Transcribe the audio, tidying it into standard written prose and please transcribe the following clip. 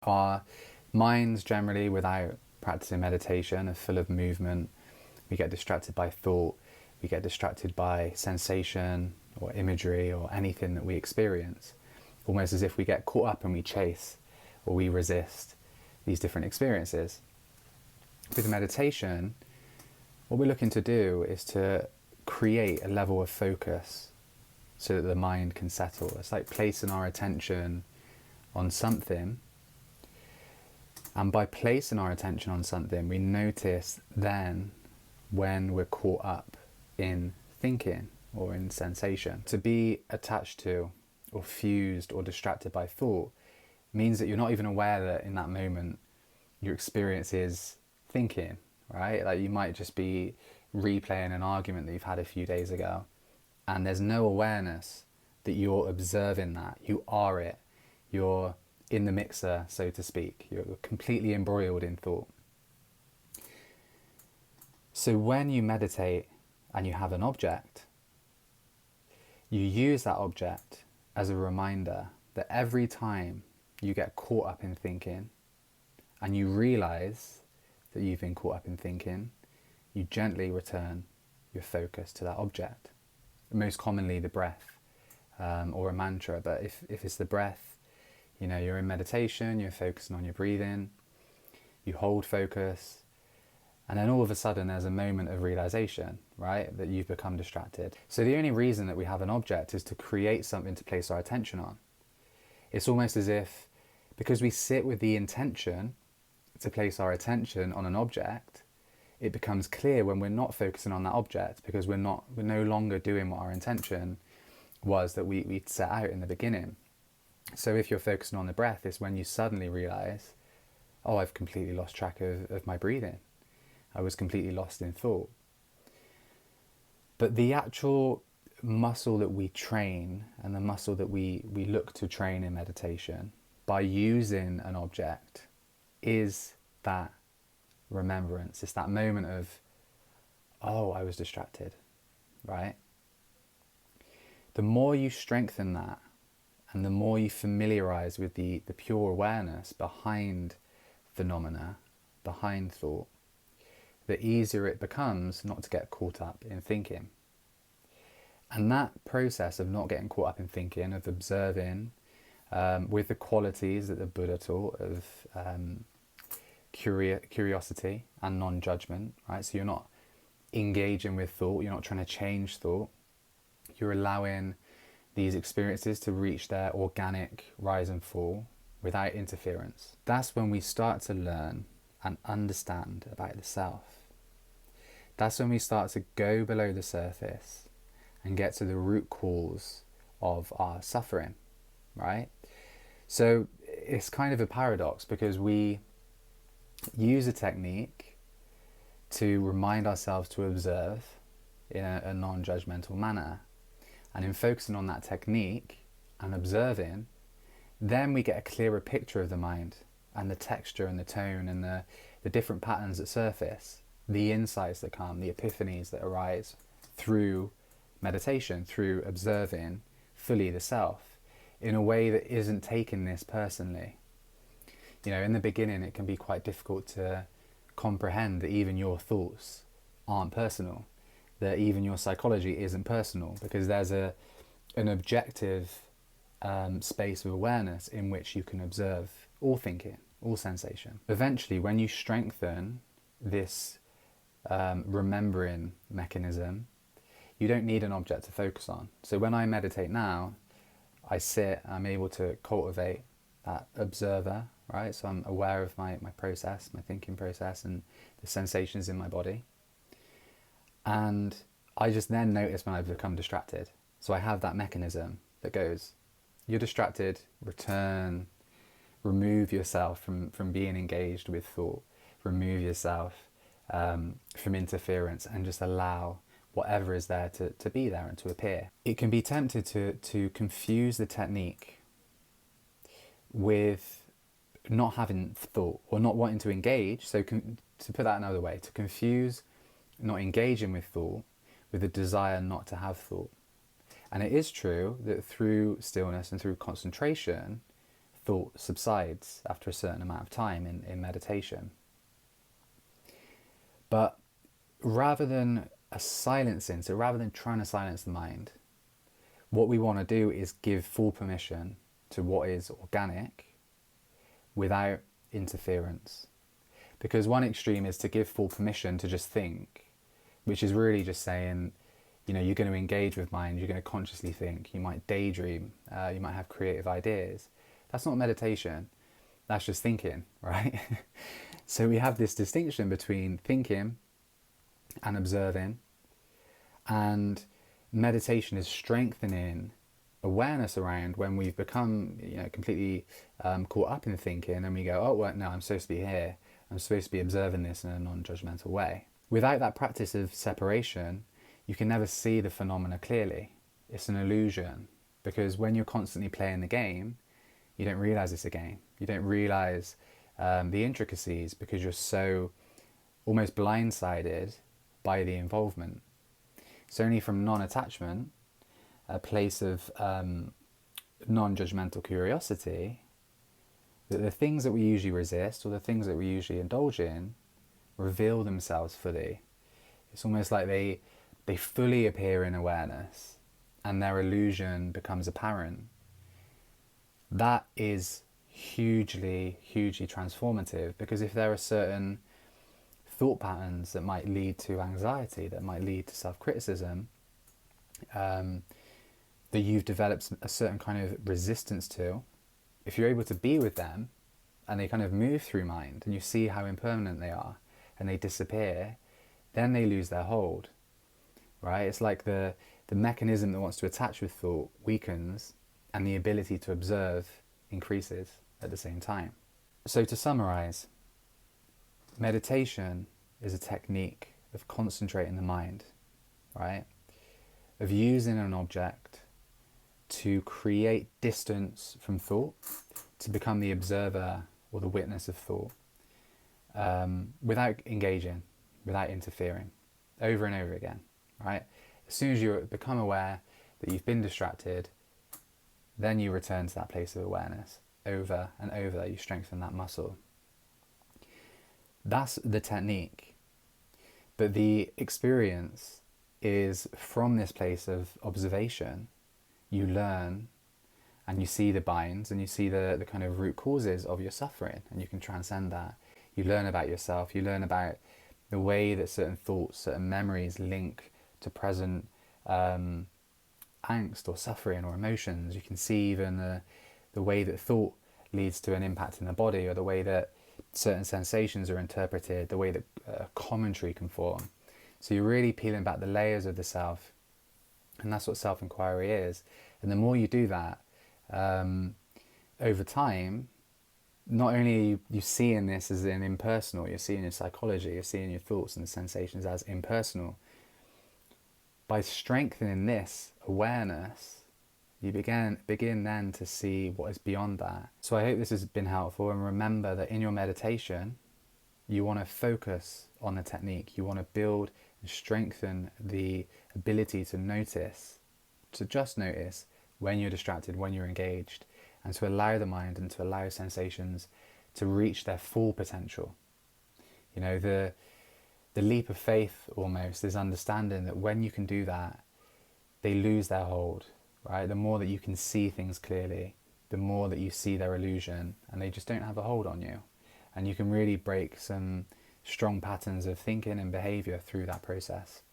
Our minds generally, without practicing meditation, are full of movement. We get distracted by thought, we get distracted by sensation or imagery or anything that we experience, almost as if we get caught up and we chase or we resist these different experiences. With meditation, what we're looking to do is to create a level of focus so that the mind can settle. It's like placing our attention on something, and by placing our attention on something, we notice then when we're caught up in thinking or in sensation. To be attached to or fused or distracted by thought means that you're not even aware that in that moment your experience is thinking, right? Like you might just be replaying an argument that you've had a few days ago, and there's no awareness that you're observing that. You are it. You're in the mixer, so to speak. You're completely embroiled in thought. So when you meditate and you have an object, you use that object as a reminder that every time you get caught up in thinking and you realize that you've been caught up in thinking, you gently return your focus to that object. Most commonly the breath, or a mantra. But if it's the breath, you're in meditation, you're focusing on your breathing, you hold focus, and then all of a sudden there's a moment of realization, right, that you've become distracted. So the only reason that we have an object is to create something to place our attention on. It's almost as if, because we sit with the intention to place our attention on an object, it becomes clear when we're not focusing on that object, because we're no longer doing what our intention was that we set out in the beginning. So if you're focusing on the breath, it's when you suddenly realize, oh, I've completely lost track of my breathing. I was completely lost in thought. But the actual muscle that we train, and the muscle that we look to train in meditation by using an object, is that remembrance. It's that moment of, oh, I was distracted, right? The more you strengthen that, and the more you familiarize with the pure awareness behind phenomena, behind thought, the easier it becomes not to get caught up in thinking. And that process of not getting caught up in thinking, of observing, with the qualities that the Buddha taught of curiosity and non-judgement, right? So you're not engaging with thought, you're not trying to change thought, you're allowing these experiences to reach their organic rise and fall without interference. That's when we start to learn and understand about the self. That's when we start to go below the surface and get to the root cause of our suffering, right? So it's kind of a paradox, because we use a technique to remind ourselves to observe in a non-judgmental manner. And in focusing on that technique and observing, then we get a clearer picture of the mind and the texture and the tone and the different patterns that surface, the insights that come, the epiphanies that arise through meditation, through observing fully the self in a way that isn't taking this personally. In the beginning it can be quite difficult to comprehend that even your thoughts aren't personal, that even your psychology isn't personal, because there's an objective space of awareness in which you can observe all thinking, all sensation. Eventually, when you strengthen this remembering mechanism, you don't need an object to focus on. So when I meditate now, I sit, I'm able to cultivate that observer, right? So I'm aware of my process, my thinking process, and the sensations in my body. And I just then notice when I've become distracted. So I have that mechanism that goes, you're distracted, return, remove yourself from being engaged with thought, remove yourself from interference, and just allow whatever is there to be there and to appear. It can be tempted to confuse the technique with not having thought or not wanting to engage. So to put that another way, to confuse not engaging with thought with a desire not to have thought. And it is true that through stillness and through concentration, thought subsides after a certain amount of time in meditation. But rather than rather than trying to silence the mind, what we want to do is give full permission to what is organic without interference. Because one extreme is to give full permission to just think, which is really just saying, you're going to engage with mind, you're going to consciously think, you might daydream, you might have creative ideas. That's not meditation, that's just thinking, right? So we have this distinction between thinking and observing, and meditation is strengthening awareness around when we've become completely caught up in thinking, and we go, oh well, no, I'm supposed to be here, I'm supposed to be observing this in a non-judgmental way. Without that practice of separation, you can never see the phenomena clearly. It's an illusion, because when you're constantly playing the game, you don't realize it's a game. You don't realize the intricacies, because you're so almost blindsided by the involvement. It's only from non-attachment, a place of non-judgmental curiosity, that the things that we usually resist, or the things that we usually indulge in, reveal themselves fully. It's almost like they fully appear in awareness, and their illusion becomes apparent. That is hugely, hugely transformative, because if there are certain thought patterns that might lead to anxiety, that might lead to self-criticism, that you've developed a certain kind of resistance to, if you're able to be with them and they kind of move through mind and you see how impermanent they are and they disappear, then they lose their hold, right? It's like the mechanism that wants to attach with thought weakens, and the ability to observe increases at the same time. So to summarize, meditation is a technique of concentrating the mind, right? Of using an object to create distance from thought, to become the observer or the witness of thought, without engaging, without interfering, over and over again, right? As soon as you become aware that you've been distracted, then you return to that place of awareness over and over. You strengthen that muscle. That's the technique. But the experience is from this place of observation. You learn and you see the binds and you see the kind of root causes of your suffering, and you can transcend that. You learn about yourself. You learn about the way that certain thoughts, certain memories link to present angst or suffering or emotions. You can see even the way that thought leads to an impact in the body, or the way that certain sensations are interpreted, the way that commentary can form. So you're really peeling back the layers of the self, and that's what self-inquiry is. And the more you do that over time, not only you seeing this as an impersonal, you're seeing your psychology, you're seeing your thoughts and sensations as impersonal. By strengthening this awareness, you begin then to see what is beyond that. So I hope this has been helpful, and remember that in your meditation, you want to focus on the technique. You want to build and strengthen the ability to notice, to just notice when you're distracted, when you're engaged, and to allow the mind and to allow sensations to reach their full potential. The leap of faith almost is understanding that when you can do that, they lose their hold, right? The more that you can see things clearly, the more that you see their illusion, and they just don't have a hold on you. And you can really break some strong patterns of thinking and behavior through that process.